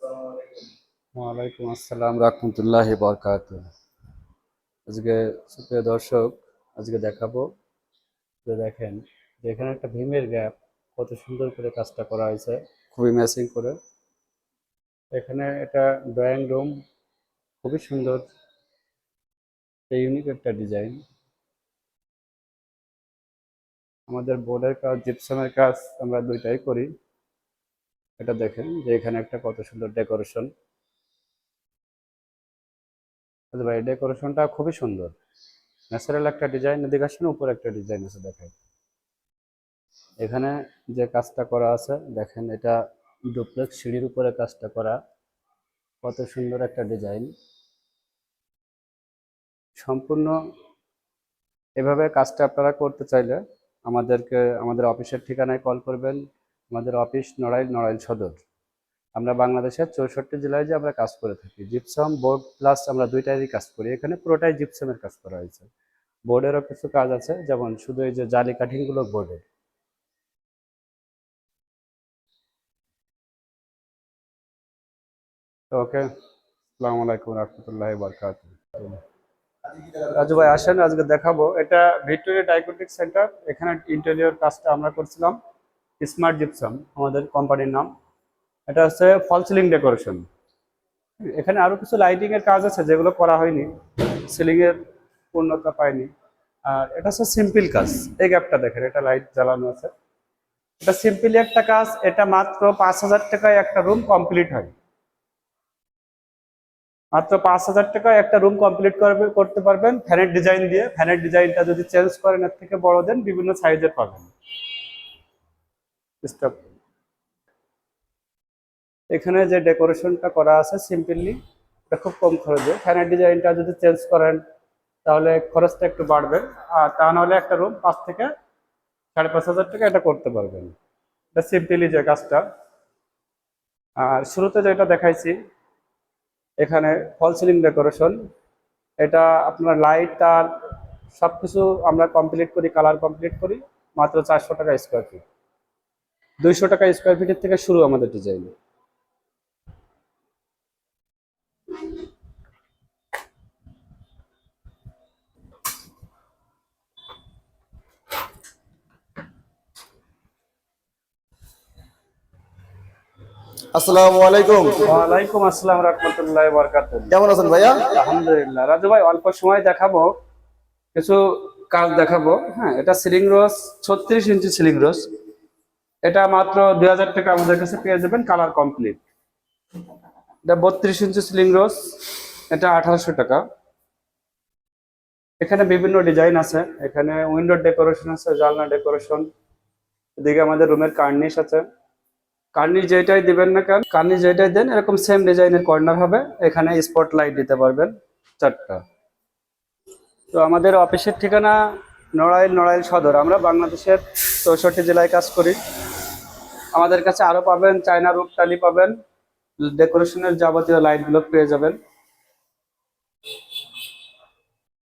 ওয়ালাইকুম আসসালাম রাহমাতুল্লাহি বারাকাতুহু। আজকে সুপ্রিয় দর্শক, আজকে দেখাবো যে দেখেন যে এখানে একটা ভীমের গ্যাপ কত সুন্দর করে কাজটা করা হয়েছে, খুবই ম্যাচিং করে। এখানে এটা ড্রয়িং রুম, খুবই সুন্দর, ইউনিক একটা ডিজাইন। আমাদের বোর্ডের কাজ, জিপসামের কাজ আমরা দুইটাই করি। এটা দেখেন যে এখানে একটা কত সুন্দর ডেকোরেশন। ভাই ডেকোরেশনটা খুবই সুন্দর, ন্যাচারাল একটা ডিজাইন। এদিকে আসেন, উপরে একটা ডিজাইন আছে দেখেন। এখানে যে কাজটা করা আছে দেখেন, এটা ডুপ্লেক্স সিঁড়ির উপরে কাজটা করা, কত সুন্দর একটা ডিজাইন। সম্পূর্ণ এভাবে কাজটা আপনারা করতে চাইলে আমাদের অফিসের ঠিকানায় কল করবেন। আমাদের অফিস নড়াইল সদর। আমরা বাংলাদেশের 64 জেলায় যে আমরা কাজ করে থাকি, জিপসাম বোর্ড প্লাস আমরা দুইটারই কাজ করি। এখানে পুরোটাই জিপসামের কাজ করা হয়েছে। বোর্ডেরও কিছু কাজ আছে, যেমন শুধু এই যে জালি কাঠিংগুলো বোর্ডের। তো ওকে, আসসালামু আলাইকুম রহমতুল্লাহ বরকাত। রাজু ভাই আসেন, আজকে দেখাবো। এটা ভিক্টোরিয়া ডায়াগনস্টিক সেন্টার। এখানে ইন্টেরিয়র কাজটা আমরা করছিলাম। স্মার্ট জিপসাম আমাদের কোম্পানির নাম। এটা হচ্ছে ফল সিলিং ডেকোরেশন। এখানে আরো কিছু লাইটিং এর কাজ আছে যেগুলো করা হয়নি, সিলিং এর পূর্ণতা পায়নি। আর এটা হচ্ছে সিম্পল কাজ। এই গ্যাপটা দেখেন, এটা লাইট জ্বালানো আছে। এটা সিম্পলি একটা কাজ। এটা মাত্র 5,000 টাকায় একটা রুম কমপ্লিট হয়। মাত্র 5,000 টাকায় একটা রুম কমপ্লিট করতে পারবেন ফ্যানের ডিজাইন দিয়ে। ফ্যানের ডিজাইনটা যদি চেঞ্জ করেন, এর থেকে বড় দেন, বিভিন্ন সাইজের পাবেন। স্টপ। এখানে যে ডেকোরেশনটা করা আছে সিম্পলি, এটা খুব কম খরচে। ফ্যানের ডিজাইনটা যদি চেঞ্জ করেন তাহলে খরচটা একটু বাড়বে। আর তা নাহলে একটা রুম 5 থেকে 5,500 টাকা এটা করতে পারবেন। এটা সিম্পলি যে কাজটা। আর শুরুতে যেটা দেখাইছি, এখানে ফল সিলিং ডেকোরেশন। এটা আপনার লাইট তার সবকিছু আমরা কমপ্লিট করি, কালার কমপ্লিট করি মাত্র 400 টাকা স্কোয়ার ফিট। 200 টাকা স্কোয়ার ফিটের থেকে শুরু আমাদের ডিজাইন। আসসালামু আলাইকুম। ওয়ালাইকুম আসসালাম রাহমাতুল্লাহি ওয়া বারাকাতুহু। কেমন আছেন ভাইয়া? আলহামদুলিল্লাহ। রাজু ভাই, অল্প সময় দেখাবো, কিছু কাজ দেখাবো। হ্যাঁ, এটা সিলিং রোজ, 36 ইঞ্চি সিলিং রোজ। এটা মাত্র 2,000 টাকা আমাদের কাছে পেয়ে যাবেন, কালার কমপ্লিট। এটা 32 ইঞ্চি সিলিং রোজ, এটা 1,800 টাকা। এখানে বিভিন্ন ডিজাইন আছে। এখানে উইন্ডো ডেকোরেশন আছে, জানলা ডেকোরেশন। এদিকে আমাদের রুমের কার্নিশ আছে। কার্নিশ যেটাই দিবেন না কেন, কার্নিশ যেটাই দেন, এরকম সেম ডিজাইনের কর্নার হবে। এখানে স্পট লাইট দিতে পারবেন 4টা। তো আমাদের অফিসের ঠিকানা নড়াইল সদর। আমরা বাংলাদেশের 64 জেলায় কাজ করি। আমাদের কাছে আরো পাবেন, চায়না রূপ টালি পাবেন, ডেকোরেশনের যাবতীয় লাইটগুলো পেয়ে যাবেন।